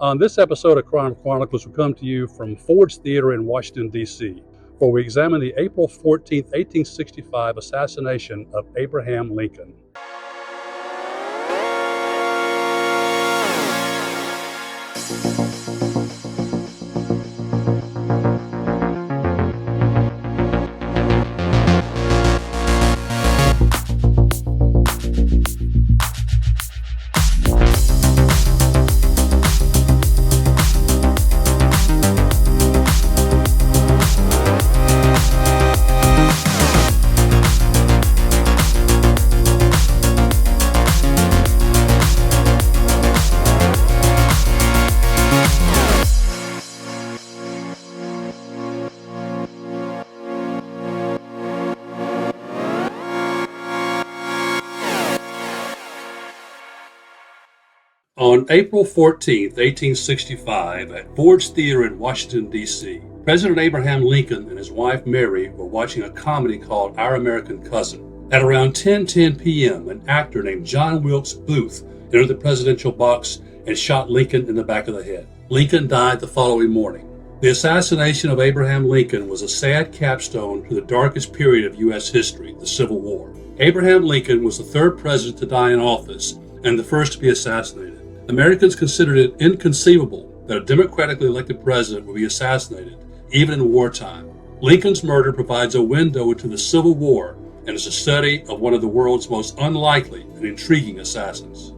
On this episode of Crime Chronicles, we come to you from Ford's Theater in Washington, D.C., where we examine the April 14, 1865 assassination of Abraham Lincoln. On April 14, 1865, at Ford's Theater in Washington, D.C., President Abraham Lincoln and his wife Mary were watching a comedy called Our American Cousin. At around 10:10 p.m., an actor named John Wilkes Booth entered the presidential box and shot Lincoln in the back of the head. Lincoln died the following morning. The assassination of Abraham Lincoln was a sad capstone to the darkest period of U.S. history, the Civil War. Abraham Lincoln was the third president to die in office and the first to be assassinated. Americans considered it inconceivable that a democratically elected president would be assassinated, even in wartime. Lincoln's murder provides a window into the Civil War and is a study of one of the world's most unlikely and intriguing assassins.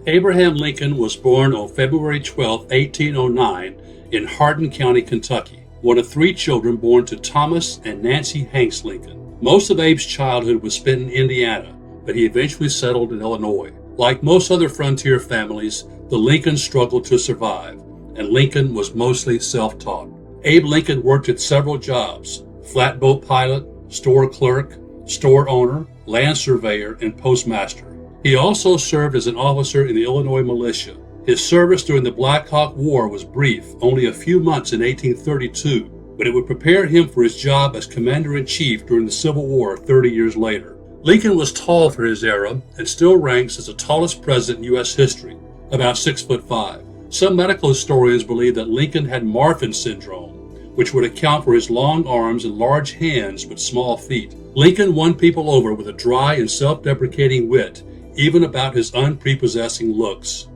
Abraham Lincoln was born on February 12, 1809, in Hardin County, Kentucky, one of three children born to Thomas and Nancy Hanks Lincoln. Most of Abe's childhood was spent in Indiana, but he eventually settled in Illinois. Like most other frontier families, the Lincolns struggled to survive, and Lincoln was mostly self-taught. Abe Lincoln worked at several jobs: flatboat pilot, store clerk, store owner, land surveyor, and postmaster. He also served as an officer in the Illinois militia. His service during the Black Hawk War was brief, only a few months in 1832, but it would prepare him for his job as commander-in-chief during the Civil War 30 years later. Lincoln was tall for his era and still ranks as the tallest president in U.S. history, about 6'5". Some medical historians believe that Lincoln had Marfan syndrome, which would account for his long arms and large hands but small feet. Lincoln won people over with a dry and self-deprecating wit, even about his unprepossessing looks.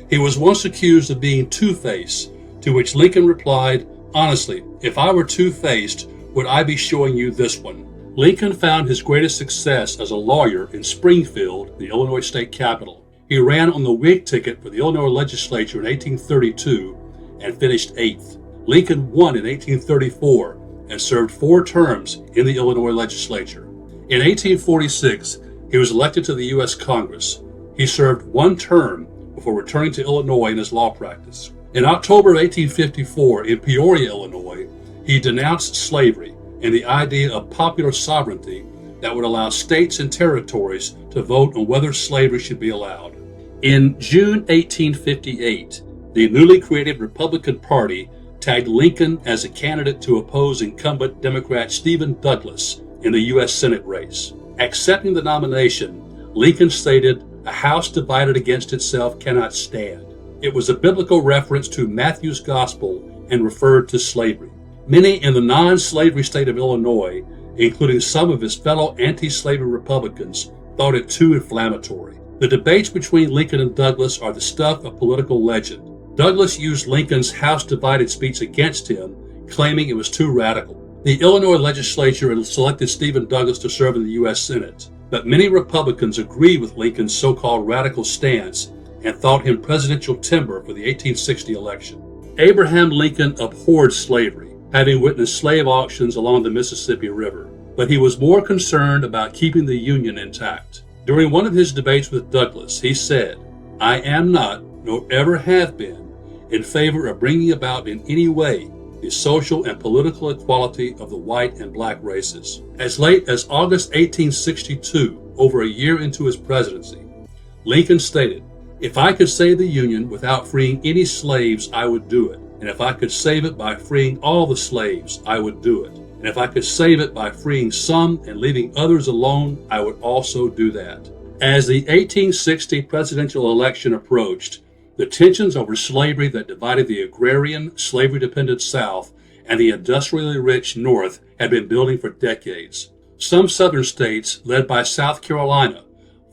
He was once accused of being two-faced, to which Lincoln replied, "Honestly, if I were two-faced, would I be showing you this one?" Lincoln found his greatest success as a lawyer in Springfield, the Illinois state capital. He ran on the Whig ticket for the Illinois legislature in 1832 and finished 8th. Lincoln won in 1834 and served 4 terms in the Illinois legislature. In 1846, he was elected to the U.S. Congress. He served 1 term before returning to Illinois in his law practice. In October of 1854, in Peoria, Illinois, he denounced slavery and the idea of popular sovereignty that would allow states and territories to vote on whether slavery should be allowed. In June 1858, the newly created Republican Party tagged Lincoln as a candidate to oppose incumbent Democrat Stephen Douglas in the U.S. Senate race. Accepting the nomination, Lincoln stated, "A house divided against itself cannot stand." It was a biblical reference to Matthew's Gospel and referred to slavery. Many in the non-slavery state of Illinois, including some of his fellow anti-slavery Republicans, thought it too inflammatory. The debates between Lincoln and Douglas are the stuff of political legend. Douglas used Lincoln's house-divided speech against him, claiming it was too radical. The Illinois legislature had selected Stephen Douglas to serve in the U.S. Senate, but many Republicans agreed with Lincoln's so-called radical stance and thought him presidential timber for the 1860 election. Abraham Lincoln abhorred slavery, having witnessed slave auctions along the Mississippi River, but he was more concerned about keeping the Union intact. During one of his debates with Douglas, he said, "I am not, nor ever have been, in favor of bringing about in any way the social and political equality of the white and black races." As late as August 1862, over a year into his presidency, Lincoln stated, "If I could save the Union without freeing any slaves, I would do it. And if I could save it by freeing all the slaves, I would do it. And if I could save it by freeing some and leaving others alone, I would also do that." As the 1860 presidential election approached, The tensions over slavery that divided the agrarian, slavery-dependent South and the industrially rich North had been building for decades. Some southern states, led by South Carolina,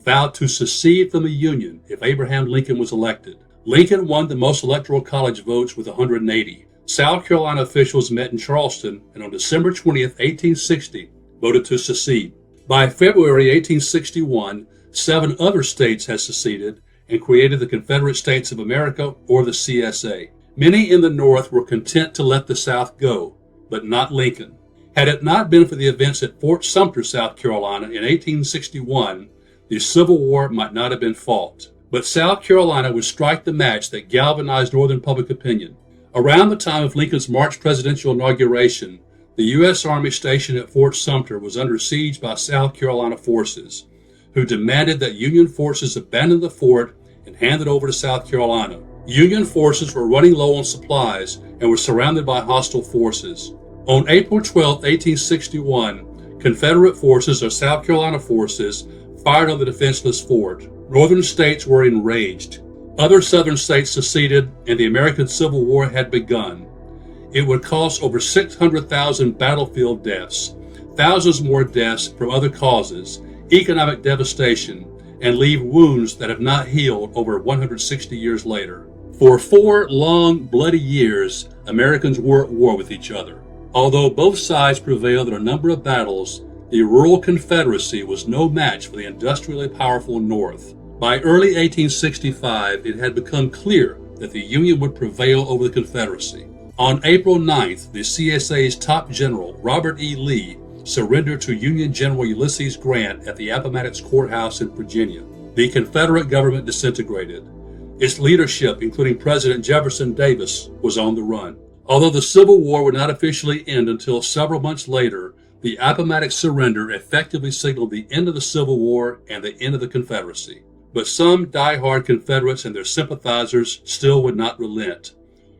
vowed to secede from the Union if Abraham Lincoln was elected. Lincoln won the most electoral college votes with 180. South Carolina officials met in Charleston and on December 20th, 1860, voted to secede. By February 1861, 7 other states had seceded and created the Confederate States of America, or the CSA. Many in the North were content to let the South go, but not Lincoln. Had it not been for the events at Fort Sumter, South Carolina in 1861, the Civil War might not have been fought. But South Carolina would strike the match that galvanized Northern public opinion. Around the time of Lincoln's March presidential inauguration, the U.S. Army stationed at Fort Sumter was under siege by South Carolina forces, who demanded that Union forces abandon the fort and hand it over to South Carolina. Union forces were running low on supplies and were surrounded by hostile forces. On April 12, 1861, Confederate forces or South Carolina forces fired on the defenseless fort. Northern states were enraged. Other southern states seceded and the American Civil War had begun. It would cost over 600,000 battlefield deaths, thousands more deaths from other causes, economic devastation, and leave wounds that have not healed over 160 years later. For 4 long, bloody years, Americans were at war with each other. Although both sides prevailed in a number of battles, the rural Confederacy was no match for the industrially powerful North. By early 1865, it had become clear that the Union would prevail over the Confederacy. On April 9th, the CSA's top general, Robert E. Lee, surrendered to Union General Ulysses Grant at the Appomattox Courthouse in Virginia. The Confederate government disintegrated. Its leadership, including President Jefferson Davis, was on the run. Although the Civil War would not officially end until several months later, the Appomattox surrender effectively signaled the end of the Civil War and the end of the Confederacy. But some die-hard Confederates and their sympathizers still would not relent.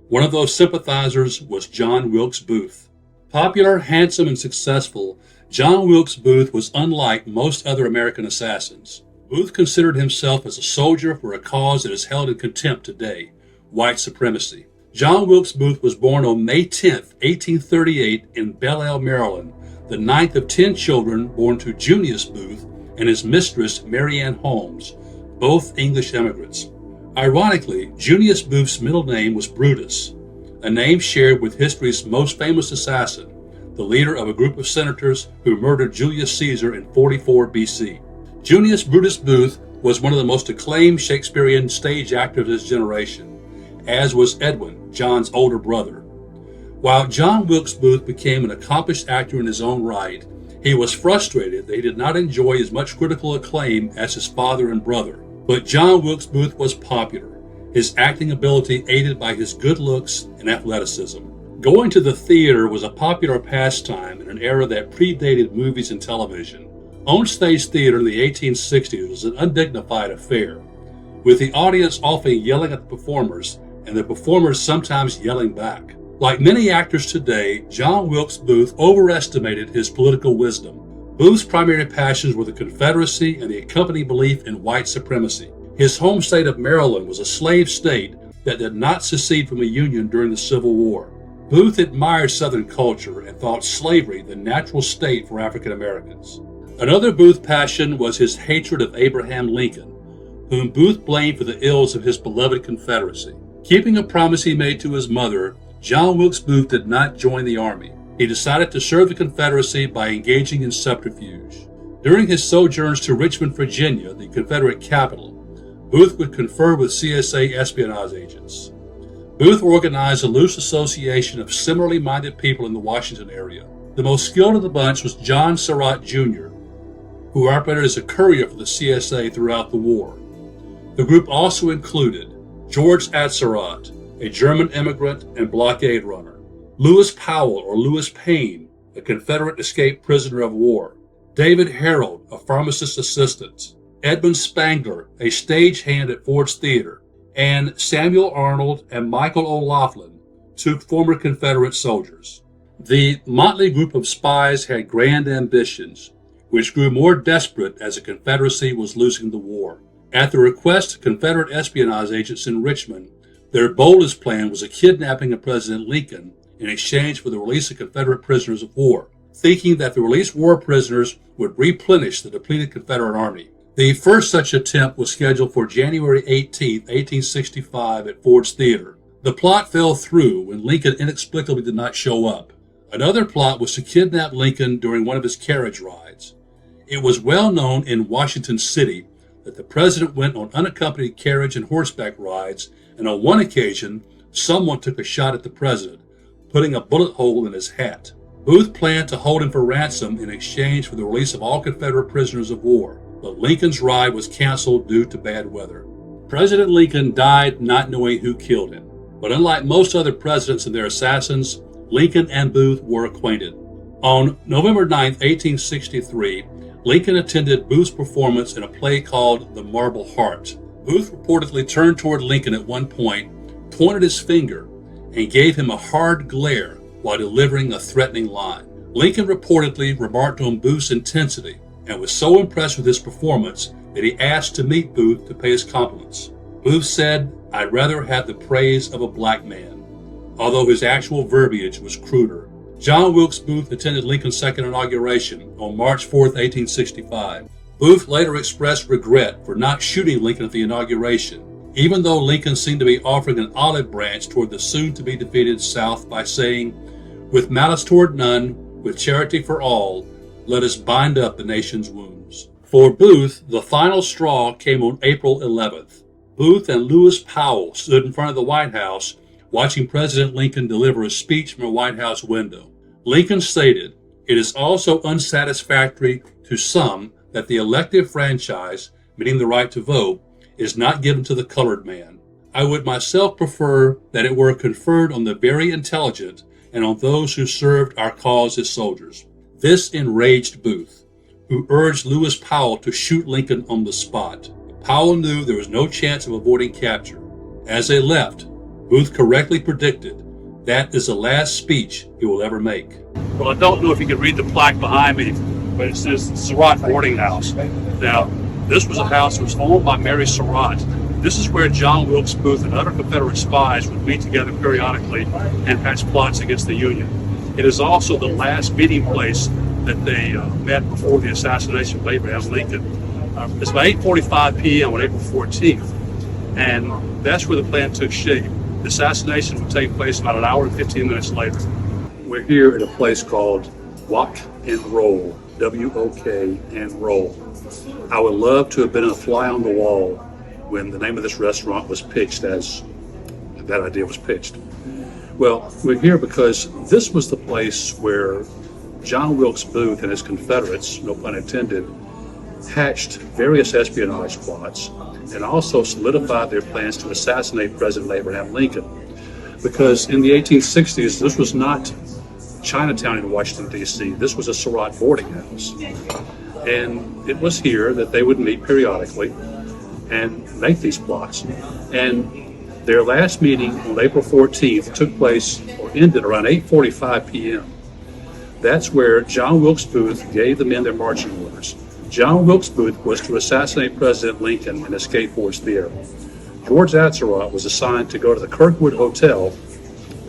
One of those sympathizers was John Wilkes Booth. Popular, handsome, and successful, John Wilkes Booth was unlike most other American assassins. Booth considered himself as a soldier for a cause that is held in contempt today, white supremacy. John Wilkes Booth was born on May 10, 1838 in Belle Isle, Maryland, the 9th of 10 children born to Junius Booth and his mistress, Mary Ann Holmes, both English immigrants. Ironically, Junius Booth's middle name was Brutus, a name shared with history's most famous assassin, the leader of a group of senators who murdered Julius Caesar in 44 BC. Junius Brutus Booth was one of the most acclaimed Shakespearean stage actors of his generation, as was Edwin, John's older brother. While John Wilkes Booth became an accomplished actor in his own right, he was frustrated that he did not enjoy as much critical acclaim as his father and brother. But John Wilkes Booth was popular, his acting ability aided by his good looks and athleticism. Going to the theater was a popular pastime in an era that predated movies and television. On-stage theater in the 1860s was an undignified affair, with the audience often yelling at the performers and the performers sometimes yelling back. Like many actors today, John Wilkes Booth overestimated his political wisdom. Booth's primary passions were the Confederacy and the accompanying belief in white supremacy. His home state of Maryland was a slave state that did not secede from the Union during the Civil War. Booth admired Southern culture and thought slavery the natural state for African Americans. Another Booth passion was his hatred of Abraham Lincoln, whom Booth blamed for the ills of his beloved Confederacy. Keeping a promise he made to his mother, John Wilkes Booth did not join the army. He decided to serve the Confederacy by engaging in subterfuge. During his sojourns to Richmond, Virginia, the Confederate capital, Booth would confer with CSA espionage agents. Booth organized a loose association of similarly minded people in the Washington area. The most skilled of the bunch was John Surratt Jr., who operated as a courier for the CSA throughout the war. The group also included George Atzerodt, a German immigrant and blockade runner, Lewis Powell or Lewis Payne, a Confederate escaped prisoner of war, David Harold, a pharmacist assistant, Edmund Spangler, a stagehand at Ford's Theater, and Samuel Arnold and Michael O'Laughlin, 2 former Confederate soldiers. The motley group of spies had grand ambitions, which grew more desperate as the Confederacy was losing the war. At the request of Confederate espionage agents in Richmond, their boldest plan was a kidnapping of President Lincoln in exchange for the release of Confederate prisoners of war, thinking that the released war prisoners would replenish the depleted Confederate army. The first such attempt was scheduled for January 18, 1865 at Ford's Theater. The plot fell through when Lincoln inexplicably did not show up. Another plot was to kidnap Lincoln during one of his carriage rides. It was well known in Washington City that the president went on unaccompanied carriage and horseback rides, and on one occasion, someone took a shot at the president, putting a bullet hole in his hat. Booth planned to hold him for ransom in exchange for the release of all Confederate prisoners of war, but Lincoln's ride was canceled due to bad weather. President Lincoln died not knowing who killed him, but unlike most other presidents and their assassins, Lincoln and Booth were acquainted. On November 9, 1863, Lincoln attended Booth's performance in a play called The Marble Heart. Booth reportedly turned toward Lincoln at one point, pointed his finger, and gave him a hard glare while delivering a threatening line. Lincoln reportedly remarked on Booth's intensity and was so impressed with his performance that he asked to meet Booth to pay his compliments. Booth said, "I'd rather have the praise of a black man," although his actual verbiage was cruder. John Wilkes Booth attended Lincoln's second inauguration on March 4, 1865. Booth later expressed regret for not shooting Lincoln at the inauguration, even though Lincoln seemed to be offering an olive branch toward the soon-to-be defeated South by saying, "With malice toward none, with charity for all, let us bind up the nation's wounds." For Booth, the final straw came on April 11th. Booth and Lewis Powell stood in front of the White House watching President Lincoln deliver a speech from a White House window. Lincoln stated, "It is also unsatisfactory to some that the elective franchise, meaning the right to vote, is not given to the colored man. I would myself prefer that it were conferred on the very intelligent and on those who served our cause as soldiers." This enraged Booth, who urged Lewis Powell to shoot Lincoln on the spot. Powell knew there was no chance of avoiding capture. As they left, Booth correctly predicted, "That is the last speech he will ever make." Well, I don't know if you can read the plaque behind me, but it says Surratt Boarding House. Now, this was a house that was owned by Mary Surratt. This is where John Wilkes Booth and other Confederate spies would meet together periodically and hatch plots against the Union. It is also the last meeting place that they met before the assassination of Abraham Lincoln. It's about 8:45 p.m. on April 14th, and that's where the plan took shape. The assassination would take place about an hour and 15 minutes later. We're here at a place called Wok and Roll, W-O-K and Roll. I would love to have been a fly on the wall when the name of this restaurant was pitched, as that idea was pitched. Well, we're here because this was the place where John Wilkes Booth and his Confederates, no pun intended, hatched various espionage plots and also solidified their plans to assassinate President Abraham Lincoln. Because in the 1860s, this was not Chinatown in Washington, D.C. This was a Surratt boarding house. And it was here that they would meet periodically and make these plots. And their last meeting on April 14th took place or ended around 8:45 p.m. That's where John Wilkes Booth gave the men their marching orders. John Wilkes Booth was to assassinate President Lincoln and escape Ford's Theater. George Atzerodt was assigned to go to the Kirkwood Hotel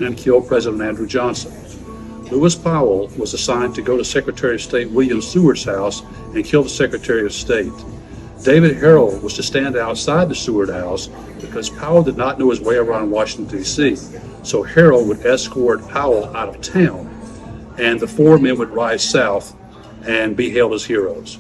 and kill President Andrew Johnson. Lewis Powell was assigned to go to Secretary of State William Seward's house and kill the Secretary of State. David Harrell was to stand outside the Seward house because Powell did not know his way around Washington, D.C. So Harrell would escort Powell out of town, and the four men would ride south and be hailed as heroes.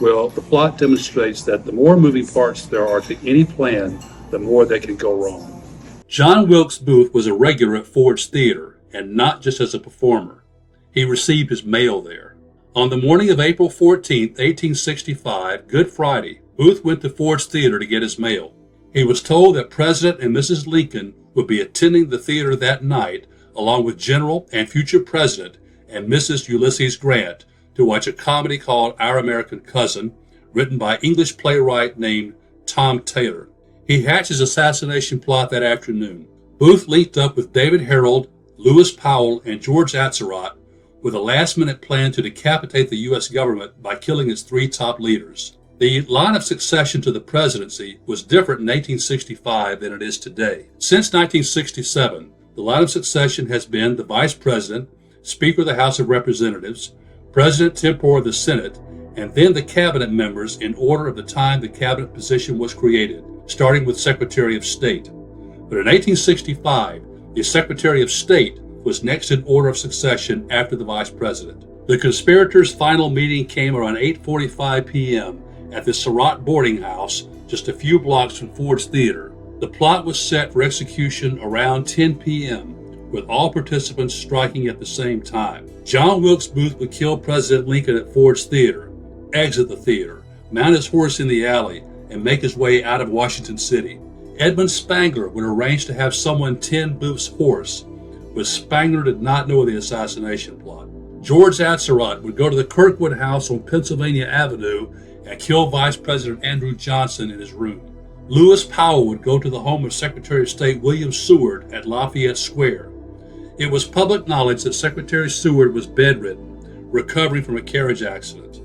Well, the plot demonstrates that the more moving parts there are to any plan, the more they can go wrong. John Wilkes Booth was a regular at Ford's Theater, and not just as a performer. He received his mail there. On the morning of April 14, 1865, Good Friday, Booth went to Ford's Theater to get his mail. He was told that President and Mrs. Lincoln would be attending the theater that night, along with General and future President and Mrs. Ulysses Grant, to watch a comedy called Our American Cousin, written by English playwright named Tom Taylor. He hatched his assassination plot that afternoon. Booth linked up with David Harrell, Lewis Powell, and George Atzerodt with a last-minute plan to decapitate the U.S. government by killing its three top leaders. The line of succession to the presidency was different in 1865 than it is today. Since 1967, the line of succession has been the Vice President, Speaker of the House of Representatives, President Tempore of the Senate, and then the cabinet members in order of the time the cabinet position was created, starting with Secretary of State. But in 1865, the Secretary of State was next in order of succession after the Vice President. The conspirators' final meeting came around 8:45 p.m. at the Surratt boarding house, just a few blocks from Ford's Theater. The plot was set for execution around 10 p.m., with all participants striking at the same time. John Wilkes Booth would kill President Lincoln at Ford's Theater, exit the theater, mount his horse in the alley, and make his way out of Washington City. Edmund Spangler would arrange to have someone tend Booth's horse, but Spangler did not know the assassination plot. George Atzerodt would go to the Kirkwood House on Pennsylvania Avenue and kill Vice President Andrew Johnson in his room. Lewis Powell would go to the home of Secretary of State William Seward at Lafayette Square. It was public knowledge that Secretary Seward was bedridden, recovering from a carriage accident.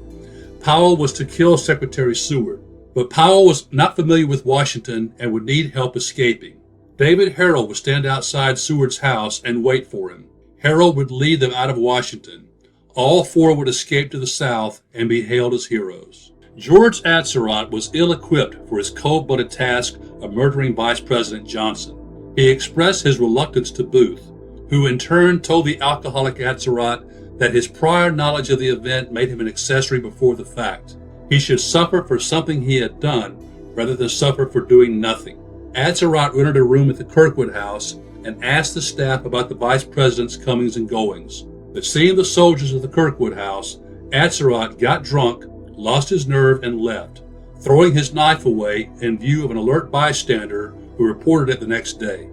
Powell was to kill Secretary Seward, but Powell was not familiar with Washington and would need help escaping. David Harrell would stand outside Seward's house and wait for him. Harrell would lead them out of Washington. All four would escape to the South and be hailed as heroes. George Atzerodt was ill-equipped for his cold-blooded task of murdering Vice President Johnson. He expressed his reluctance to Booth, who in turn told the alcoholic Atzerodt that his prior knowledge of the event made him an accessory before the fact. He should suffer for something he had done rather than suffer for doing nothing. Atzerodt entered a room at the Kirkwood House and asked the staff about the vice president's comings and goings. But seeing the soldiers of the Kirkwood House, Atzerodt got drunk, lost his nerve, and left, throwing his knife away in view of an alert bystander who reported it the next day.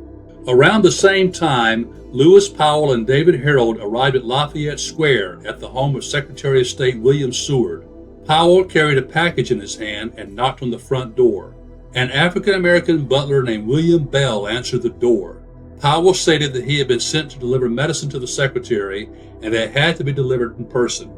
Around the same time, Lewis Powell and David Harrell arrived at Lafayette Square at the home of Secretary of State William Seward. Powell carried a package in his hand and knocked on the front door. An African-American butler named William Bell answered the door. Powell stated that he had been sent to deliver medicine to the secretary and that it had to be delivered in person.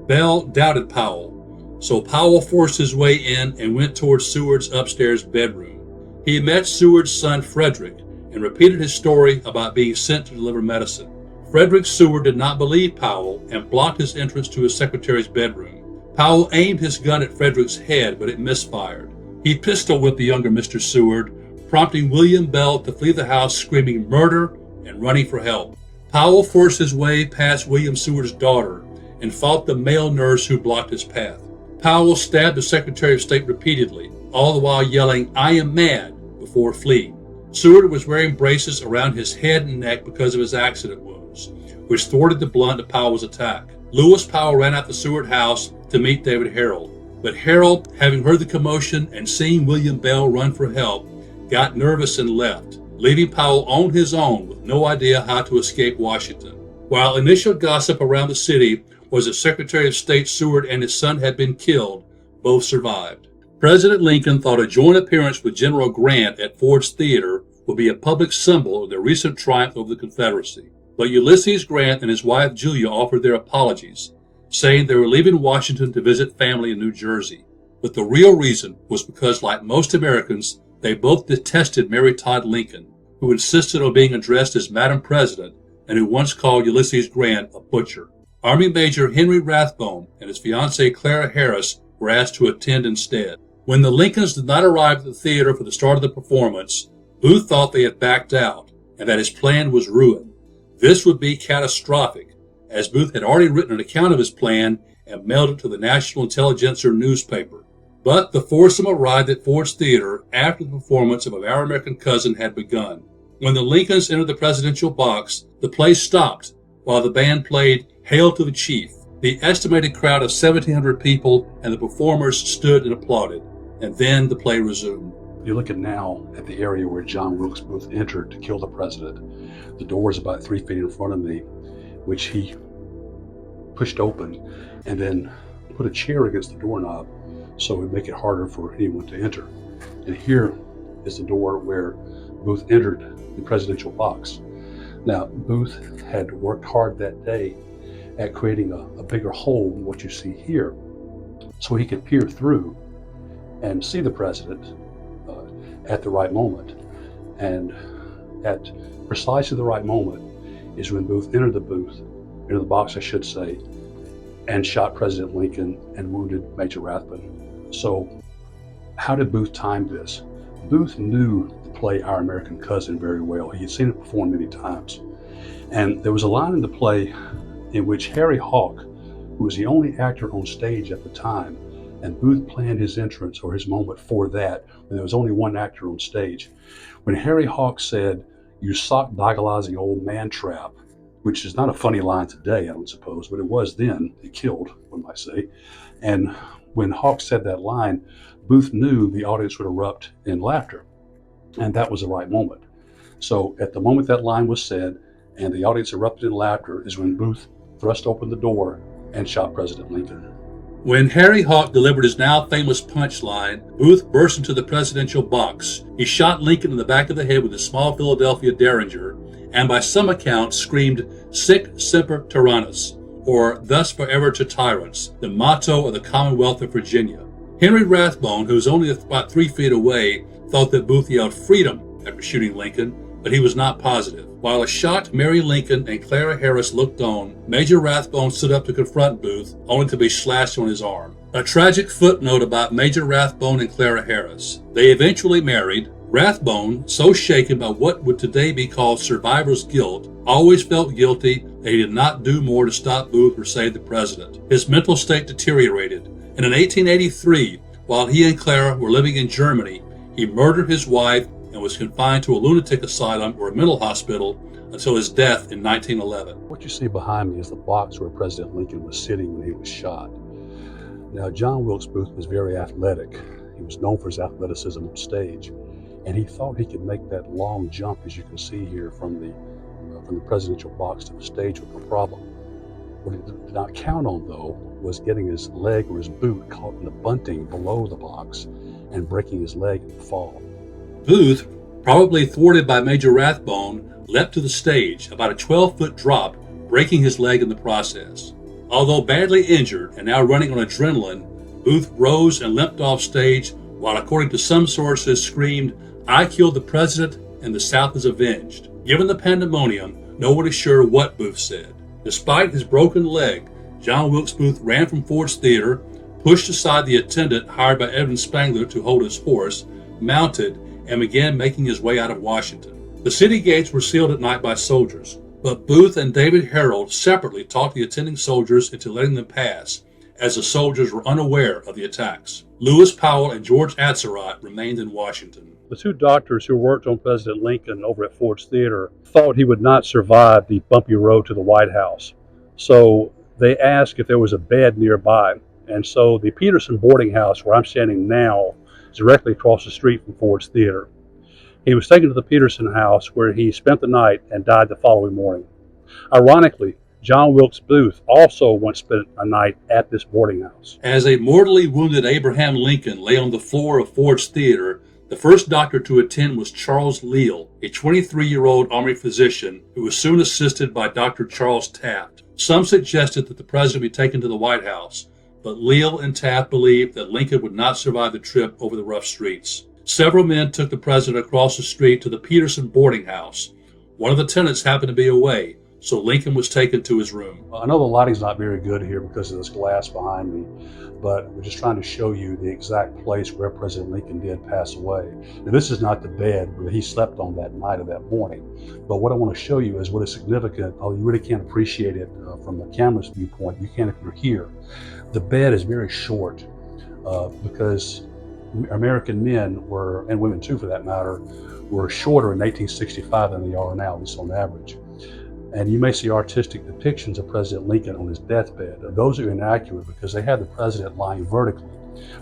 Bell doubted Powell, so Powell forced his way in and went towards Seward's upstairs bedroom. He met Seward's son Frederick and repeated his story about being sent to deliver medicine. Frederick Seward did not believe Powell and blocked his entrance to his secretary's bedroom. Powell aimed his gun at Frederick's head, but it misfired. He pistol-whipped the younger Mr. Seward, prompting William Bell to flee the house screaming murder and running for help. Powell forced his way past William Seward's daughter and fought the male nurse who blocked his path. Powell stabbed the Secretary of State repeatedly, all the while yelling, "I am mad," before fleeing. Seward was wearing braces around his head and neck because of his accident wounds, which thwarted the blunt of Powell's attack. Lewis Powell ran out the Seward house to meet David Harrell, but Harrell, having heard the commotion and seeing William Bell run for help, got nervous and left, leaving Powell on his own with no idea how to escape Washington. While initial gossip around the city was that Secretary of State Seward and his son had been killed, both survived. President Lincoln thought a joint appearance with General Grant at Ford's Theater would be a public symbol of their recent triumph over the Confederacy. But Ulysses Grant and his wife Julia offered their apologies, saying they were leaving Washington to visit family in New Jersey. But the real reason was because, like most Americans, they both detested Mary Todd Lincoln, who insisted on being addressed as Madam President and who once called Ulysses Grant a butcher. Army Major Henry Rathbone and his fiancée Clara Harris were asked to attend instead. When the Lincolns did not arrive at the theater for the start of the performance, Booth thought they had backed out and that his plan was ruined. This would be catastrophic, as Booth had already written an account of his plan and mailed it to the National Intelligencer newspaper. But the foursome arrived at Ford's Theater after the performance of Our American Cousin had begun. When the Lincolns entered the presidential box, the play stopped while the band played Hail to the Chief. The estimated crowd of 1,700 people and the performers stood and applauded, and then the play resumed. You're looking now at the area where John Wilkes Booth entered to kill the president. The door is about 3 feet in front of me, which he pushed open and then put a chair against the doorknob so it would make it harder for anyone to enter. And here is the door where Booth entered the presidential box. Now, Booth had worked hard that day at creating a bigger hole than what you see here so he could peer through and see the president at the right moment. And at precisely the right moment is when Booth entered the box, I should say, and shot President Lincoln and wounded Major Rathbone. So how did Booth time this? Booth knew the play Our American Cousin very well. He had seen it performed many times. And there was a line in the play in which Harry Hawk, who was the only actor on stage at the time, and Booth planned his entrance or his moment for that, when there was only one actor on stage. When Harry Hawk said, "You sock-dogglizing old man trap," which is not a funny line today, I don't suppose, but it was then. It killed, one might say. And when Hawk said that line, Booth knew the audience would erupt in laughter, and that was the right moment. So at the moment that line was said and the audience erupted in laughter is when Booth thrust open the door and shot President Lincoln. When Harry Hawk delivered his now famous punchline, Booth burst into the presidential box. He shot Lincoln in the back of the head with a small Philadelphia Derringer, and by some accounts screamed, "Sic semper tyrannis," or "Thus forever to tyrants," the motto of the Commonwealth of Virginia. Henry Rathbone, who was only about 3 feet away, thought that Booth yelled "freedom" after shooting Lincoln, but he was not positive. While a shocked Mary Lincoln and Clara Harris looked on, Major Rathbone stood up to confront Booth, only to be slashed on his arm. A tragic footnote about Major Rathbone and Clara Harris. They eventually married. Rathbone, so shaken by what would today be called survivor's guilt, always felt guilty that he did not do more to stop Booth or save the president. His mental state deteriorated, and in 1883, while he and Clara were living in Germany, he murdered his wife and was confined to a lunatic asylum or a mental hospital until his death in 1911. What you see behind me is the box where President Lincoln was sitting when he was shot. Now, John Wilkes Booth was very athletic. He was known for his athleticism on stage, and he thought he could make that long jump, as you can see here, from the presidential box to the stage with no problem. What he did not count on, though, was getting his leg or his boot caught in the bunting below the box and breaking his leg in the fall. Booth, probably thwarted by Major Rathbone, leapt to the stage, about a 12-foot drop, breaking his leg in the process. Although badly injured and now running on adrenaline, Booth rose and limped off stage while, according to some sources, screamed, "I killed the president and the South is avenged." Given the pandemonium, no one is sure what Booth said. Despite his broken leg, John Wilkes Booth ran from Ford's Theater, pushed aside the attendant hired by Edwin Spangler to hold his horse, mounted, and began making his way out of Washington. The city gates were sealed at night by soldiers, but Booth and David Harold separately talked the attending soldiers into letting them pass, as the soldiers were unaware of the attacks. Lewis Powell and George Atzerodt remained in Washington. The two doctors who worked on President Lincoln over at Ford's Theater thought he would not survive the bumpy road to the White House. So they asked if there was a bed nearby. And so the Peterson boarding house, where I'm standing now, is directly across the street from Ford's Theater. He was taken to the Peterson house, where he spent the night and died the following morning. Ironically, John Wilkes Booth also once spent a night at this boarding house. As a mortally wounded Abraham Lincoln lay on the floor of Ford's Theater, the first doctor to attend was Charles Leal, a 23-year-old Army physician who was soon assisted by Dr. Charles Taft. Some suggested that the president be taken to the White House, but Leal and Taft believed that Lincoln would not survive the trip over the rough streets. Several men took the president across the street to the Peterson boarding house. One of the tenants happened to be away, so Lincoln was taken to his room. I know the lighting's not very good here because of this glass behind me, but we're just trying to show you the exact place where President Lincoln did pass away. Now, this is not the bed where he slept on that night of that morning, but what I want to show you is what is significant. Oh, you really can't appreciate it from the camera's viewpoint. You can if you're here. The bed is very short because American men were, and women too for that matter, were shorter in 1865 than they are now, at least on average. And you may see artistic depictions of President Lincoln on his deathbed. Those are inaccurate because they had the president lying vertically.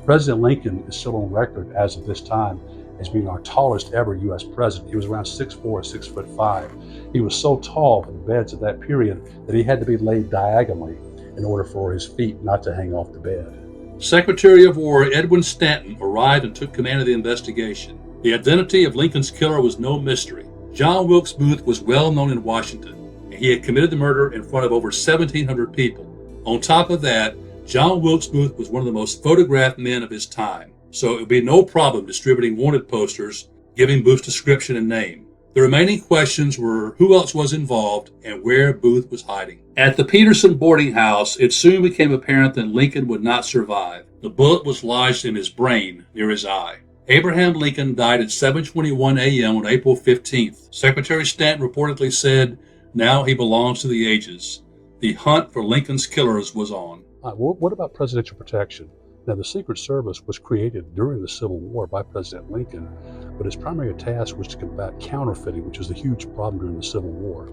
President Lincoln is still on record as of this time as being our tallest ever U.S. president. He was around 6'4", 6'5". He was so tall for the beds of that period that he had to be laid diagonally in order for his feet not to hang off the bed. Secretary of War Edwin Stanton arrived and took command of the investigation. The identity of Lincoln's killer was no mystery. John Wilkes Booth was well known in Washington, and he had committed the murder in front of over 1,700 people. On top of that, John Wilkes Booth was one of the most photographed men of his time. so it would be no problem distributing wanted posters giving Booth's description and name. The remaining questions were who else was involved and where Booth was hiding. At the Peterson boarding house, it soon became apparent that Lincoln would not survive. The bullet was lodged in his brain near his eye. Abraham Lincoln died at 7:21 a.m. on April 15th. Secretary Stanton reportedly said, "Now he belongs to the ages." The hunt for Lincoln's killers was on. What about presidential protection? Now, the Secret Service was created during the Civil War by President Lincoln, but its primary task was to combat counterfeiting, which was a huge problem during the Civil War.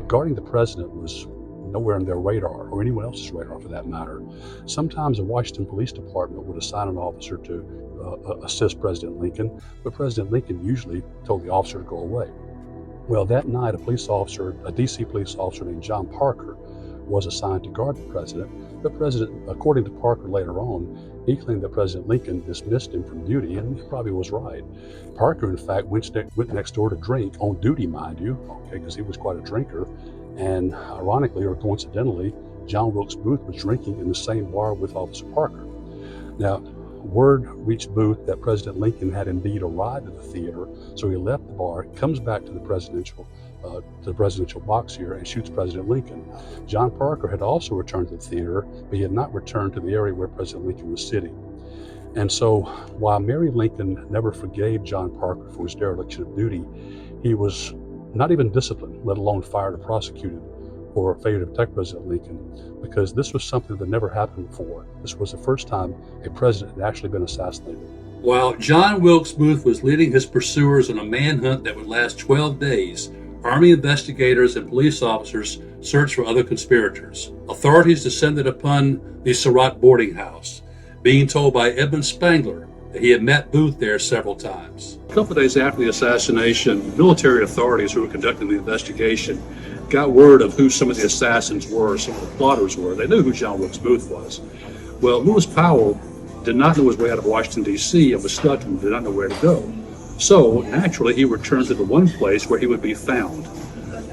Guarding the president was nowhere on their radar, or anyone else's radar for that matter. Sometimes the Washington Police Department would assign an officer to assist President Lincoln, but President Lincoln usually told the officer to go away. Well, that night, a DC police officer named John Parker was assigned to guard the president. The president, according to Parker later on, he claimed that President Lincoln dismissed him from duty, and he probably was right. Parker, in fact, went next door to drink, on duty, mind you, because he was quite a drinker. And ironically, or coincidentally, John Wilkes Booth was drinking in the same bar with Officer Parker. Now, word reached Booth that President Lincoln had indeed arrived at the theater, so he left the bar, comes back to the presidential box here, and shoots President Lincoln. John Parker had also returned to the theater, but he had not returned to the area where President Lincoln was sitting. And so, while Mary Lincoln never forgave John Parker for his dereliction of duty, he was not even disciplined, let alone fired or prosecuted for failure to protect President Lincoln, because this was something that never happened before. This was the first time a president had actually been assassinated. While John Wilkes Booth was leading his pursuers on a manhunt that would last 12 days, Army investigators and police officers searched for other conspirators. Authorities descended upon the Surratt boarding house, being told by Edmund Spangler that he had met Booth there several times. A couple of days after the assassination, military authorities who were conducting the investigation got word of who some of the assassins were, some of the plotters were. They knew who John Wilkes Booth was. Well, Lewis Powell did not know his way out of Washington, D.C. and was stuck and did not know where to go. So, naturally, he returned to the one place where he would be found.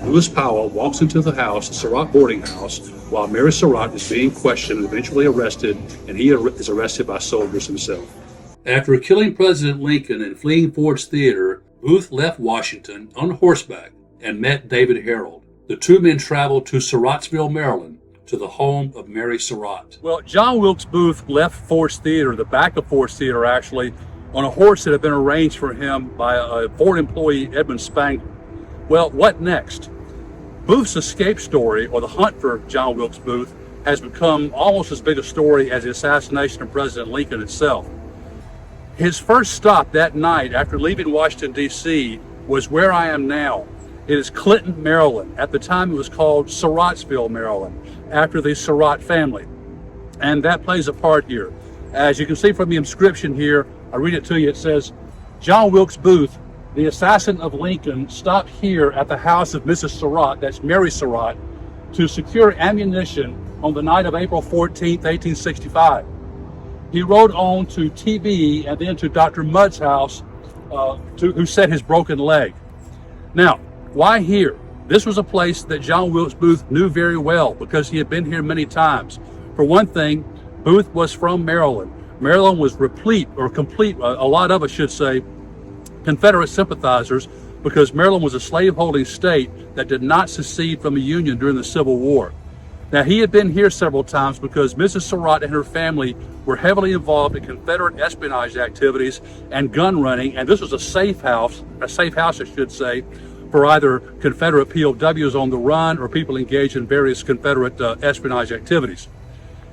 Lewis Powell walks into the house, the Surratt boarding house, while Mary Surratt is being questioned and eventually arrested, and he is arrested by soldiers himself. After killing President Lincoln and fleeing Ford's Theater, Booth left Washington on horseback and met David Harold. The two men traveled to Surrattsville, Maryland, to the home of Mary Surratt. Well, John Wilkes Booth left Ford's Theater, the back of Ford's Theater actually, on a horse that had been arranged for him by a Ford employee, Edmund Spangler. Well, what next? Booth's escape story, or the hunt for John Wilkes Booth, has become almost as big a story as the assassination of President Lincoln itself. His first stop that night after leaving Washington, D.C. was where I am now. It is Clinton, Maryland. At the time it was called Surrattsville, Maryland, after the Surratt family. And that plays a part here. As you can see from the inscription here, I read it to you, it says, John Wilkes Booth, the assassin of Lincoln, stopped here at the house of Mrs. Surratt, that's Mary Surratt, to secure ammunition on the night of April 14th, 1865. He rode on to TB and then to Dr. Mudd's house, who set his broken leg. Now, why here? This was a place that John Wilkes Booth knew very well because he had been here many times. For one thing, Booth was from Maryland. Maryland was replete, or complete, a lot of us should say, Confederate sympathizers, because Maryland was a slave-holding state that did not secede from the Union during the Civil War. Now, he had been here several times because Mrs. Surratt and her family were heavily involved in Confederate espionage activities and gun running, and this was a safe house I should say, for either Confederate POWs on the run or people engaged in various Confederate espionage activities.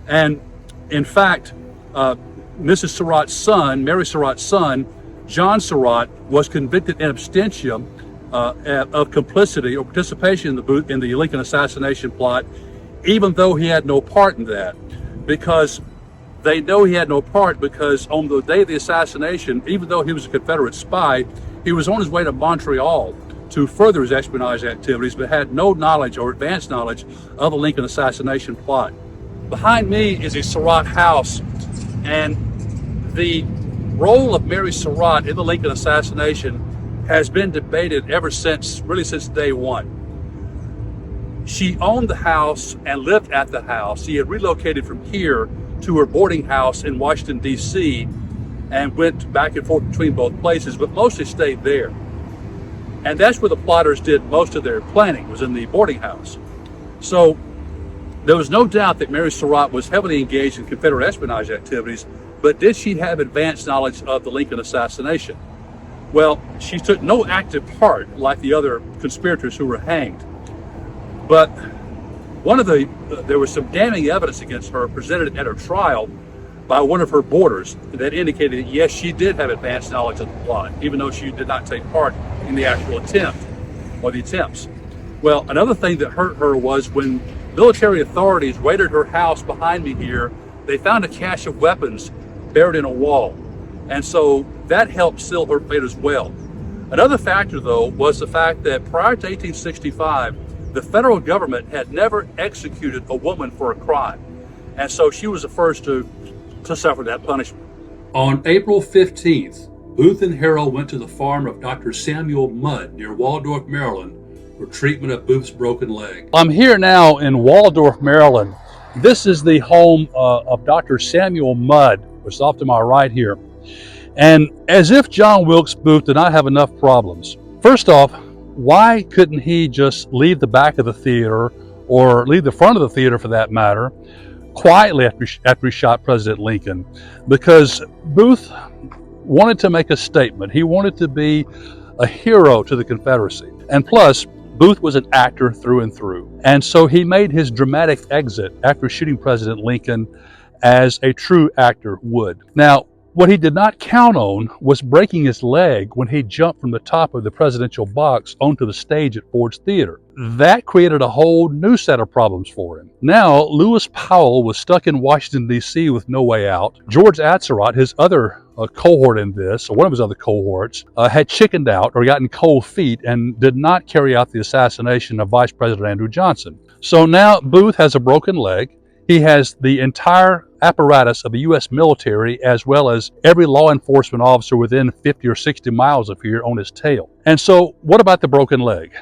And in fact, Mrs. Surratt's son, Mary Surratt's son, John Surratt, was convicted in absentia of complicity or participation in the Lincoln assassination plot, even though he had no part in that. Because they know he had no part because on the day of the assassination, even though he was a Confederate spy, he was on his way to Montreal to further his espionage activities, but had no knowledge or advanced knowledge of the Lincoln assassination plot. Behind me is a Surratt house, and the role of Mary Surratt in the Lincoln assassination has been debated ever since day one. She owned the house and lived at the house. She had relocated from here to her boarding house in Washington, D.C., and went back and forth between both places, but mostly stayed there. And that's where the plotters did most of their planning, was in the boarding house. So there was no doubt that Mary Surratt was heavily engaged in Confederate espionage activities, but did she have advanced knowledge of the Lincoln assassination? Well, she took no active part like the other conspirators who were hanged. But there was some damning evidence against her presented at her trial by one of her boarders that indicated that yes, she did have advanced knowledge of the plot, even though she did not take part in the actual attempt or the attempts. Well, another thing that hurt her was when military authorities raided her house behind me here, they found a cache of weapons buried in a wall. And so that helped seal her fate as well. Another factor, though, was the fact that prior to 1865, the federal government had never executed a woman for a crime. And so she was the first to suffer that punishment. On April 15th, Booth and Harrell went to the farm of Dr. Samuel Mudd near Waldorf, Maryland, for treatment of Booth's broken leg. I'm here now in Waldorf, Maryland. This is the home of Dr. Samuel Mudd, which is off to my right here. And as if John Wilkes Booth did not have enough problems. First off, why couldn't he just leave the back of the theater, or leave the front of the theater for that matter, quietly after he shot President Lincoln? Because Booth wanted to make a statement. He wanted to be a hero to the Confederacy. And plus, Booth was an actor through and through. And so he made his dramatic exit after shooting President Lincoln as a true actor would. Now, what he did not count on was breaking his leg when he jumped from the top of the presidential box onto the stage at Ford's Theater. That created a whole new set of problems for him. Now, Lewis Powell was stuck in Washington, D.C. with no way out. George Atzerodt, his other cohort in this, or one of his other cohorts, had chickened out or gotten cold feet and did not carry out the assassination of Vice President Andrew Johnson. So now Booth has a broken leg. He has the entire apparatus of the U.S. military, as well as every law enforcement officer within 50 or 60 miles of here on his tail. And so what about the broken leg?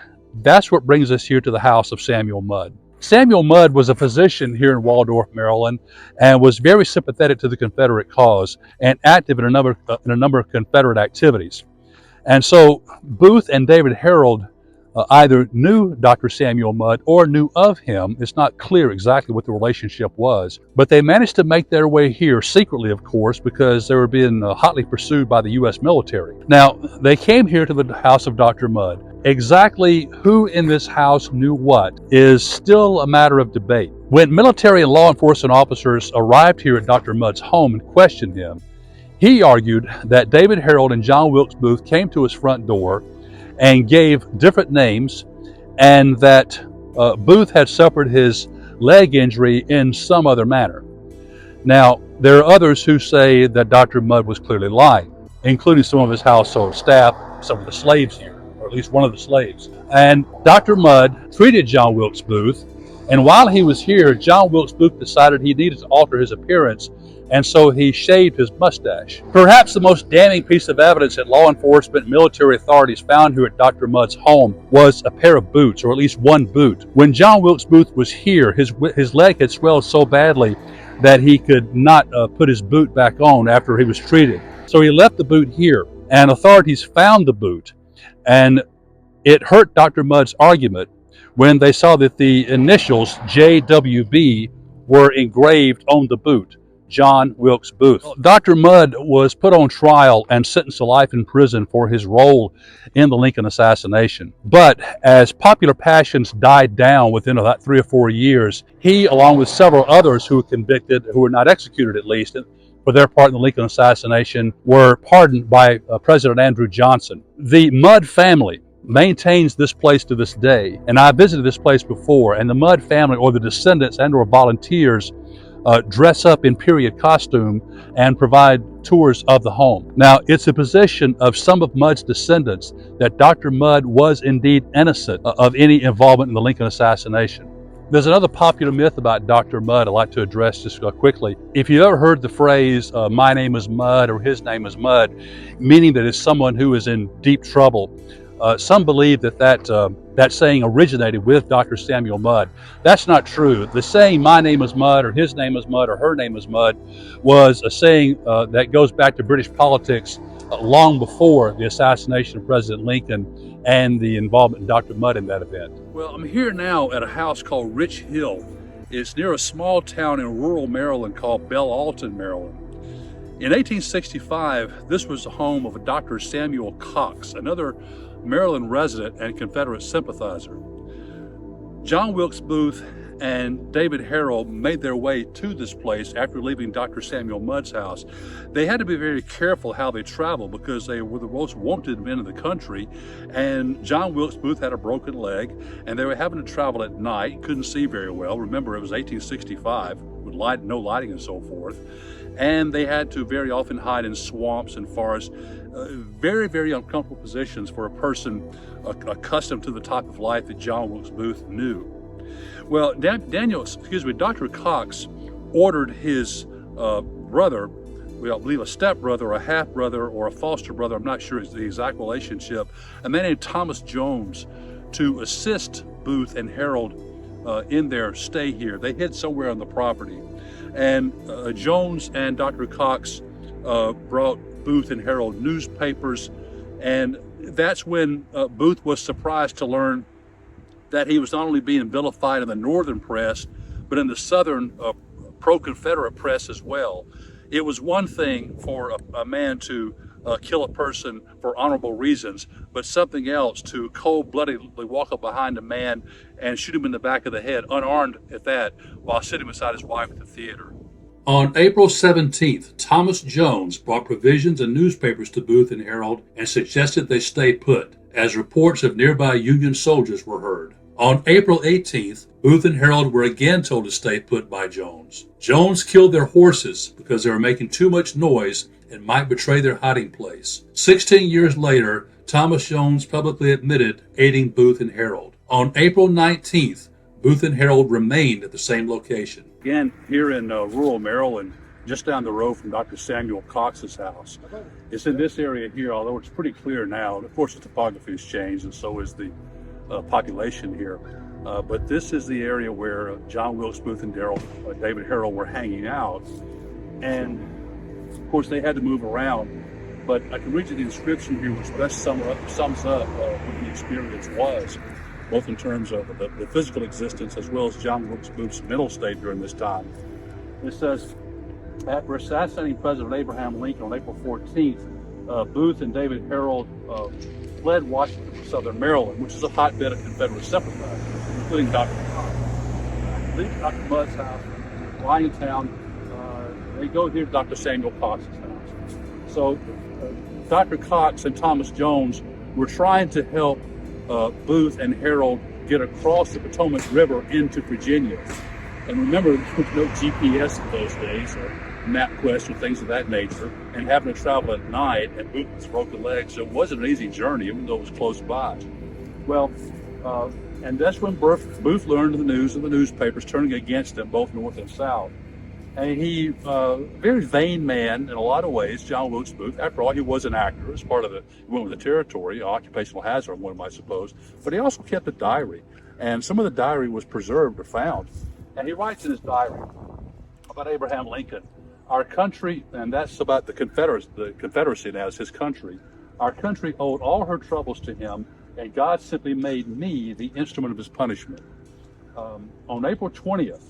That's what brings us here to the house of Samuel Mudd. Samuel Mudd was a physician here in Waldorf, Maryland, and was very sympathetic to the Confederate cause and active in a number of Confederate activities. And so Booth and David Harold either knew Dr. Samuel Mudd or knew of him. It's not clear exactly what the relationship was, but they managed to make their way here secretly, of course, because they were being hotly pursued by the U.S. military. Now, they came here to the house of Dr. Mudd. Exactly who in this house knew what is still a matter of debate. When military and law enforcement officers arrived here at Dr. Mudd's home and questioned him, he argued that David Harold and John Wilkes Booth came to his front door and gave different names, and that Booth had suffered his leg injury in some other manner. Now, there are others who say that Dr. Mudd was clearly lying, including some of his household staff, some of the slaves here, or at least one of the slaves. And Dr. Mudd treated John Wilkes Booth, and while he was here, John Wilkes Booth decided he needed to alter his appearance, and so he shaved his mustache. Perhaps the most damning piece of evidence that law enforcement and military authorities found here at Dr. Mudd's home was a pair of boots, or at least one boot. When John Wilkes Booth was here, his leg had swelled so badly that he could not put his boot back on after he was treated. So he left the boot here, and authorities found the boot, and it hurt Dr. Mudd's argument when they saw that the initials JWB were engraved on the boot. John Wilkes Booth. Dr. Mudd was put on trial and sentenced to life in prison for his role in the Lincoln assassination. But as popular passions died down within about 3 or 4 years, he, along with several others who were convicted, who were not executed at least, for their part in the Lincoln assassination, were pardoned by President Andrew Johnson. The Mudd family maintains this place to this day, and I visited this place before, and the Mudd family, or the descendants and or volunteers, dress up in period costume and provide tours of the home. Now, it's a position of some of Mudd's descendants that Dr. Mudd was indeed innocent of any involvement in the Lincoln assassination. There's another popular myth about Dr. Mudd I'd like to address just quickly. If you ever heard the phrase, my name is Mudd, or his name is Mudd, meaning that it's someone who is in deep trouble, some believe that that saying originated with Dr. Samuel Mudd. That's not true. The saying, my name is Mudd, or his name is Mudd, or her name is Mudd, was a saying that goes back to British politics long before the assassination of President Lincoln and the involvement of Dr. Mudd in that event. Well, I'm here now at a house called Rich Hill. It's near a small town in rural Maryland called Bellalton, Maryland. In 1865, this was the home of a Dr. Samuel Cox, another Maryland resident and Confederate sympathizer. John Wilkes Booth and David Harold made their way to this place after leaving Dr. Samuel Mudd's house. They had to be very careful how they traveled because they were the most wanted men in the country, and John Wilkes Booth had a broken leg, and they were having to travel at night, couldn't see very well. Remember, it was 1865 with no lighting and so forth, and they had to very often hide in swamps and forests. Very, very uncomfortable positions for a person accustomed to the type of life that John Wilkes Booth knew. Well, Dr. Cox ordered his brother, I believe a stepbrother, a half-brother, or a foster brother, I'm not sure the exact relationship, a man named Thomas Jones, to assist Booth and Harold in their stay here. They hid somewhere on the property. And Jones and Dr. Cox brought Booth and Harold newspapers, and that's when Booth was surprised to learn that he was not only being vilified in the northern press, but in the southern pro-Confederate press as well. It was one thing for a man to kill a person for honorable reasons, but something else to cold-bloodedly walk up behind a man and shoot him in the back of the head, unarmed at that, while sitting beside his wife at the theater. On April 17th, Thomas Jones brought provisions and newspapers to Booth and Harold and suggested they stay put, as reports of nearby Union soldiers were heard. On April 18th, Booth and Harold were again told to stay put by Jones. Jones killed their horses because they were making too much noise and might betray their hiding place. 16 years later, Thomas Jones publicly admitted aiding Booth and Harold. On April 19th, Booth and Harold remained at the same location. Again, here in rural Maryland, just down the road from Dr. Samuel Cox's house. It's in this area here, although it's pretty clear now. Of course, the topography has changed, and so is the population here. But this is the area where John Wilkes Booth and David Harold were hanging out. And, of course, they had to move around. But I can read you the inscription here, which best sums up what the experience was, both in terms of the physical existence as well as John Wilkes Booth's mental state during this time. It says, after assassinating President Abraham Lincoln on April 14th, Booth and David Harold fled Washington to southern Maryland, which is a hotbed of Confederate sympathizers, including Dr. Cox. Leave Dr. Mudd's house, Liontown, they go here to Dr. Samuel Cox's house. So Dr. Cox and Thomas Jones were trying to help Booth and Harold get across the Potomac River into Virginia. And remember, there was no GPS in those days, or MapQuest or things of that nature, and having to travel at night, and Booth with broken legs, so it wasn't an easy journey, even though it was close by. Well, and that's when Booth learned the news of the newspapers turning against him, both north and south. And he, very vain man in a lot of ways, John Wilkes Booth. After all, he was an actor as part of he went with the territory, occupational hazard, one might suppose. But he also kept a diary, and some of the diary was preserved or found. And he writes in his diary about Abraham Lincoln, our country, and that's about the Confederacy now is his country. Our country owed all her troubles to him, and God simply made me the instrument of his punishment. On April 20th,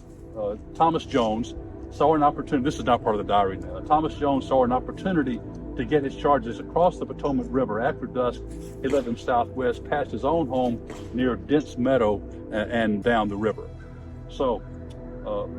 Thomas Jones saw an opportunity, this is not part of the diary now, Thomas Jones saw an opportunity to get his charges across the Potomac River. After dusk, he led them southwest past his own home near Dent's Meadow and down the river. So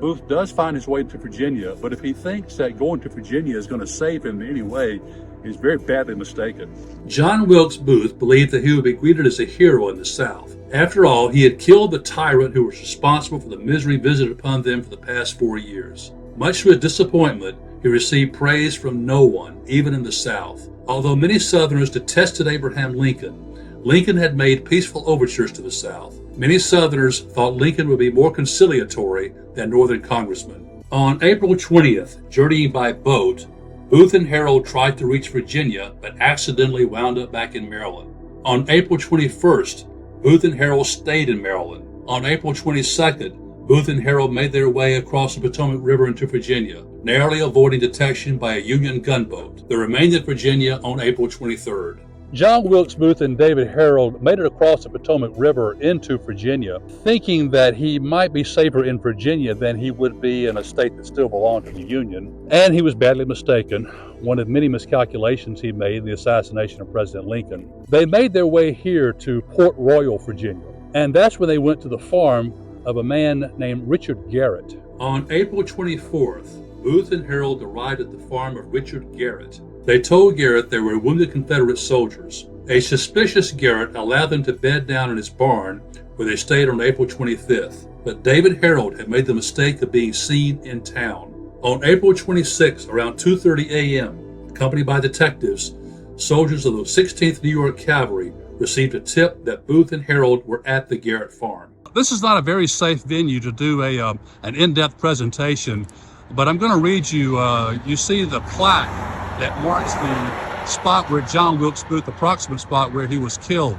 Booth does find his way to Virginia, but if he thinks that going to Virginia is going to save him in any way, he's very badly mistaken. John Wilkes Booth believed that he would be greeted as a hero in the South. After all, he had killed the tyrant who was responsible for the misery visited upon them for the past 4 years. Much to his disappointment, he received praise from no one, even in the South. Although many Southerners detested Abraham Lincoln, Lincoln had made peaceful overtures to the South. Many Southerners thought Lincoln would be more conciliatory than Northern congressmen. On April 20th, journeying by boat, Booth and Harold tried to reach Virginia, but accidentally wound up back in Maryland. On April 21st, Booth and Harold stayed in Maryland. On April 22nd, Booth and Harold made their way across the Potomac River into Virginia, narrowly avoiding detection by a Union gunboat. They remained in Virginia on April 23rd. John Wilkes Booth and David Harold made it across the Potomac River into Virginia, thinking that he might be safer in Virginia than he would be in a state that still belonged to the Union. And he was badly mistaken. One of many miscalculations he made in the assassination of President Lincoln. They made their way here to Port Royal, Virginia. And that's when they went to the farm of a man named Richard Garrett. On April 24th, Booth and Harold arrived at the farm of Richard Garrett. They told Garrett they were wounded Confederate soldiers. A suspicious Garrett allowed them to bed down in his barn, where they stayed on April 25th. But David Harold had made the mistake of being seen in town. On April 26th, around 2:30 a.m., accompanied by detectives, soldiers of the 16th New York Cavalry received a tip that Booth and Harold were at the Garrett farm. This is not a very safe venue to do an in-depth presentation, but I'm going to read you, you see the plaque that marks the spot where John Wilkes Booth, approximate spot where he was killed.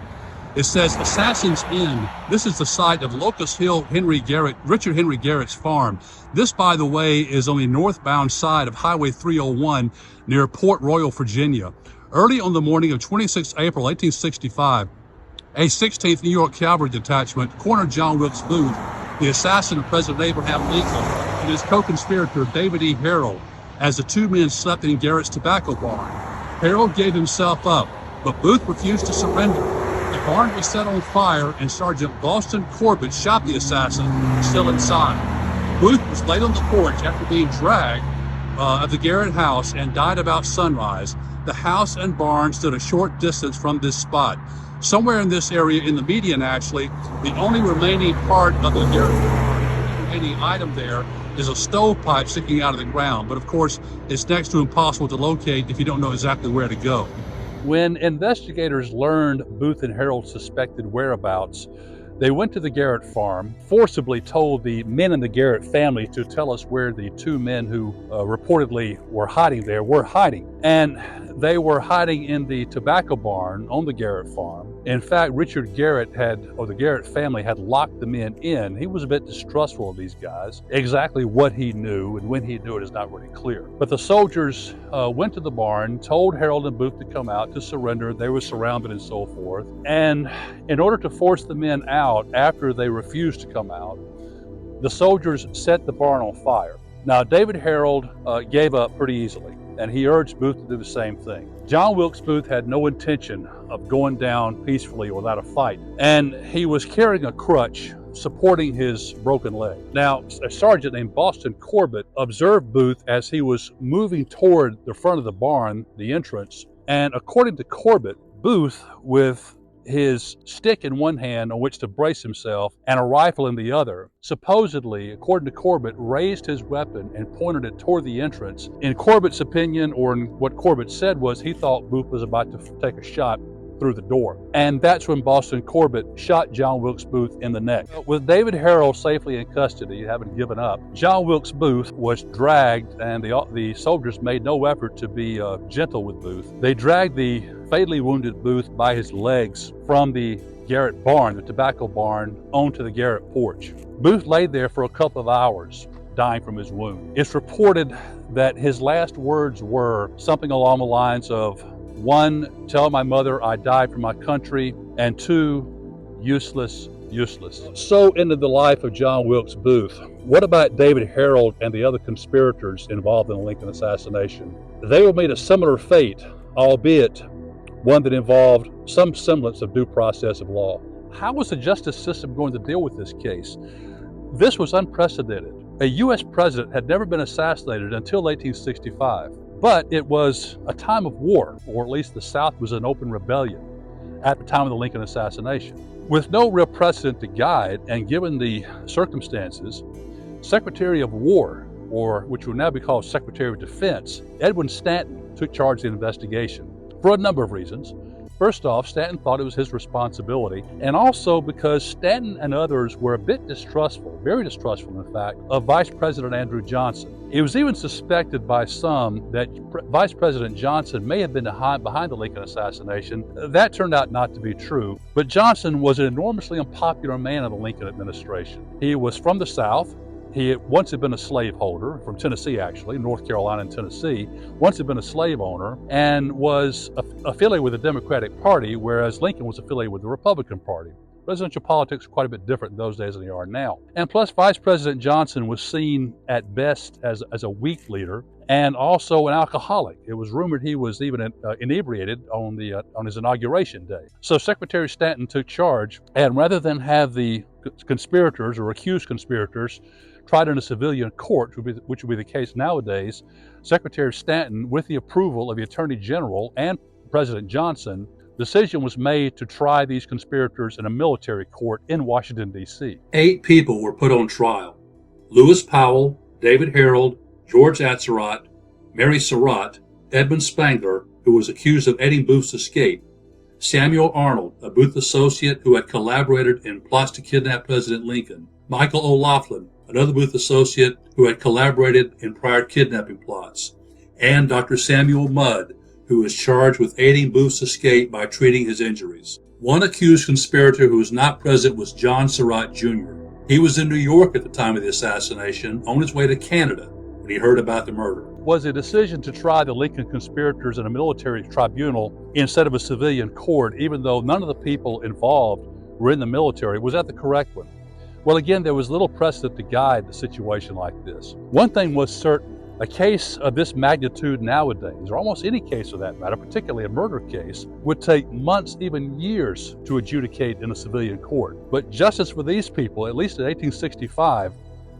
It says Assassin's Inn. This is the site of Locust Hill Richard Henry Garrett's farm. This, by the way, is on the northbound side of Highway 301 near Port Royal, Virginia. Early on the morning of 26 April 1865, a 16th New York Cavalry detachment cornered John Wilkes Booth, the assassin of President Abraham Lincoln, and his co-conspirator David E. Harold, as the two men slept in Garrett's tobacco barn. Harold gave himself up, but Booth refused to surrender. The barn was set on fire, and Sergeant Boston Corbett shot the assassin still inside. Booth was laid on the porch after being dragged of the Garrett house and died about sunrise. The house and barn stood a short distance from this spot. Somewhere in this area, in the median actually, the only remaining part of the Garrett barn, the remaining item there, is a stovepipe sticking out of the ground, but of course it's next to impossible to locate if you don't know exactly where to go. When investigators learned Booth and Harold's suspected whereabouts, they went to the Garrett farm, forcibly told the men in the Garrett family to tell us where the two men who reportedly were hiding there were hiding. And they were hiding in the tobacco barn on the Garrett farm. In fact, Richard Garrett the Garrett family had locked the men in. He was a bit distrustful of these guys. Exactly what he knew and when he knew it is not really clear. But the soldiers went to the barn, told Harold and Booth to come out to surrender. They were surrounded and so forth. And in order to force the men out after they refused to come out, the soldiers set the barn on fire. Now, David Harold gave up pretty easily, and he urged Booth to do the same thing. John Wilkes Booth had no intention of going down peacefully without a fight, and he was carrying a crutch supporting his broken leg. Now, a sergeant named Boston Corbett observed Booth as he was moving toward the front of the barn, the entrance, and according to Corbett, Booth, with his stick in one hand on which to brace himself and a rifle in the other, supposedly, according to Corbett, raised his weapon and pointed it toward the entrance. In Corbett's opinion, or in what Corbett said, was he thought Booth was about to take a shot through the door. And that's when Boston Corbett shot John Wilkes Booth in the neck. With David Harold safely in custody, having given up, John Wilkes Booth was dragged, and the soldiers made no effort to be gentle with Booth. They dragged the fatally wounded Booth by his legs from the Garrett barn, the tobacco barn, onto the Garrett porch. Booth lay there for a couple of hours, dying from his wound. It's reported that his last words were something along the lines of, 1, tell my mother I died for my country, and 2, useless, useless. So ended the life of John Wilkes Booth. What about David Harold and the other conspirators involved in the Lincoln assassination? They will meet a similar fate, albeit one that involved some semblance of due process of law. How was the justice system going to deal with this case? This was unprecedented. A U.S. president had never been assassinated until 1865. But it was a time of war, or at least the South was in open rebellion at the time of the Lincoln assassination. With no real precedent to guide, and given the circumstances, Secretary of War, or which would now be called Secretary of Defense, Edwin Stanton, took charge of the investigation for a number of reasons. First off, Stanton thought it was his responsibility, and also because Stanton and others were a bit distrustful, very distrustful in fact, of Vice President Andrew Johnson. It was even suspected by some that Vice President Johnson may have been behind the Lincoln assassination. That turned out not to be true, but Johnson was an enormously unpopular man in the Lincoln administration. He was from the South. He once had been a slaveholder from Tennessee, actually, North Carolina and Tennessee, once had been a slave owner and was affiliated with the Democratic Party, whereas Lincoln was affiliated with the Republican Party. Presidential politics were quite a bit different in those days than they are now. And plus, Vice President Johnson was seen at best as a weak leader and also an alcoholic. It was rumored he was even inebriated on his inauguration day. So Secretary Stanton took charge, and rather than have the conspirators or accused conspirators tried in a civilian court, which would be the case nowadays, Secretary Stanton, with the approval of the Attorney General and President Johnson, decision was made to try these conspirators in a military court in Washington, D.C. 8 people were put on trial. Lewis Powell, David Harold, George Atzerodt, Mary Surratt, Edmund Spangler, who was accused of aiding Booth's escape, Samuel Arnold, a Booth associate who had collaborated in plots to kidnap President Lincoln, Michael O'Laughlin, another Booth associate who had collaborated in prior kidnapping plots, and Dr. Samuel Mudd, who was charged with aiding Booth's escape by treating his injuries. One accused conspirator who was not present was John Surratt Jr. He was in New York at the time of the assassination, on his way to Canada, when he heard about the murder. Was a decision to try the Lincoln conspirators in a military tribunal instead of a civilian court, even though none of the people involved were in the military, was that the correct one? Well, again, there was little precedent to guide the situation like this. One thing was certain. A case of this magnitude nowadays, or almost any case for that matter, particularly a murder case, would take months, even years, to adjudicate in a civilian court. But justice for these people, at least in 1865,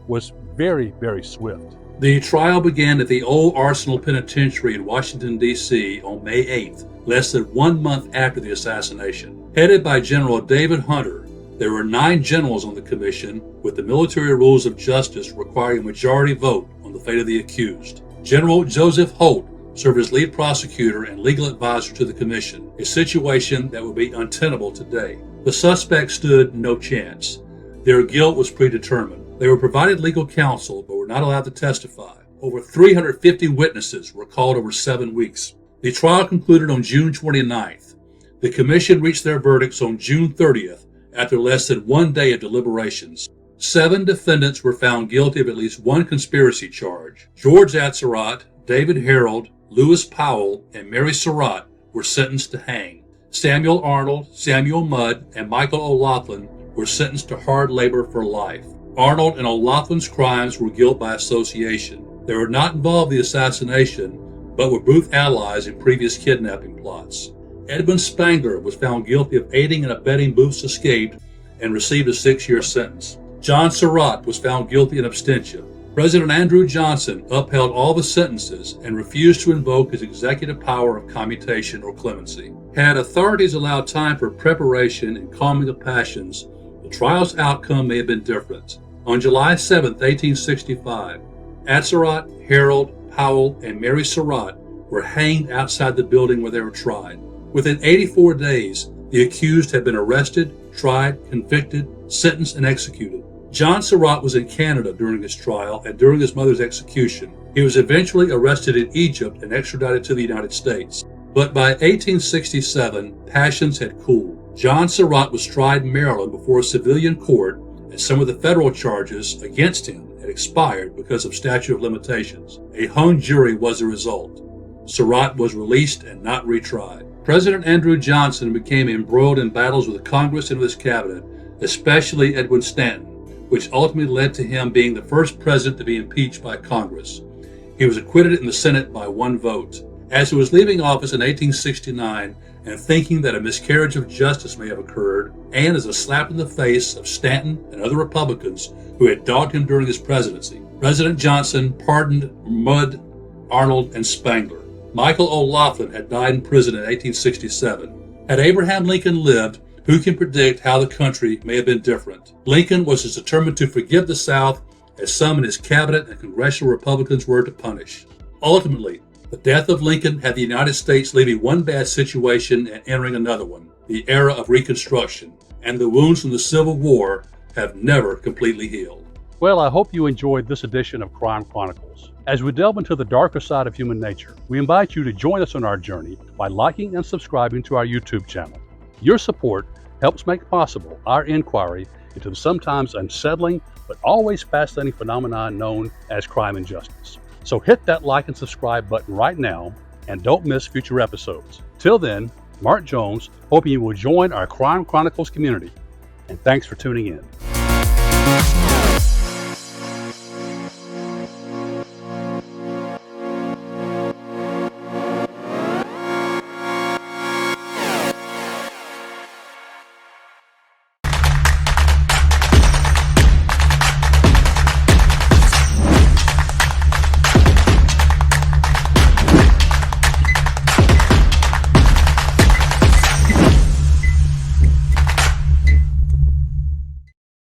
was very, very swift. The trial began at the Old Arsenal Penitentiary in Washington, D.C. on May 8th, less than 1 month after the assassination. Headed by General David Hunter, there were 9 generals on the commission, with the military rules of justice requiring a majority vote on the fate of the accused. General Joseph Holt served as lead prosecutor and legal advisor to the commission, a situation that would be untenable today. The suspects stood no chance. Their guilt was predetermined. They were provided legal counsel but were not allowed to testify. Over 350 witnesses were called over 7 weeks. The trial concluded on June 29th. The commission reached their verdicts on June 30th after less than 1 day of deliberations. 7 defendants were found guilty of at least one conspiracy charge. George Atzerodt, David Harold, Lewis Powell, and Mary Surratt were sentenced to hang. Samuel Arnold, Samuel Mudd, and Michael O'Laughlin were sentenced to hard labor for life. Arnold and O'Loughlin's crimes were guilt by association. They were not involved in the assassination, but were Booth allies in previous kidnapping plots. Edmund Spangler was found guilty of aiding and abetting Booth's escape and received a 6-year sentence. John Surratt was found guilty in absentia. President Andrew Johnson upheld all the sentences and refused to invoke his executive power of commutation or clemency. Had authorities allowed time for preparation and calming of passions, the trial's outcome may have been different. On July 7, 1865, Atzerodt, Harold, Powell, and Mary Surratt were hanged outside the building where they were tried. Within 84 days, the accused had been arrested, tried, convicted, sentenced, and executed. John Surratt was in Canada during his trial and during his mother's execution. He was eventually arrested in Egypt and extradited to the United States. But by 1867, passions had cooled. John Surratt was tried in Maryland before a civilian court, and some of the federal charges against him had expired because of statute of limitations. A hung jury was the result. Surratt was released and not retried. President Andrew Johnson became embroiled in battles with Congress and with his cabinet, especially Edwin Stanton, which ultimately led to him being the first president to be impeached by Congress. He was acquitted in the Senate by 1 vote. As he was leaving office in 1869 and thinking that a miscarriage of justice may have occurred, and as a slap in the face of Stanton and other Republicans who had dogged him during his presidency, President Johnson pardoned Mudd, Arnold, and Spangler. Michael O'Laughlin had died in prison in 1867. Had Abraham Lincoln lived, who can predict how the country may have been different? Lincoln was as determined to forgive the South as some in his cabinet and congressional Republicans were to punish. Ultimately, The death of Lincoln had the United States leaving one bad situation and entering another one, the era of Reconstruction, and the wounds from the Civil War have never completely healed. Well, I hope you enjoyed this edition of Crime Chronicles. As we delve into the darker side of human nature, we invite you to join us on our journey by liking and subscribing to our YouTube channel. Your support helps make possible our inquiry into the sometimes unsettling but always fascinating phenomenon known as crime and justice. So hit that like and subscribe button right now and don't miss future episodes. Till then, Mark Jones, hoping you will join our Crime Chronicles community. And thanks for tuning in.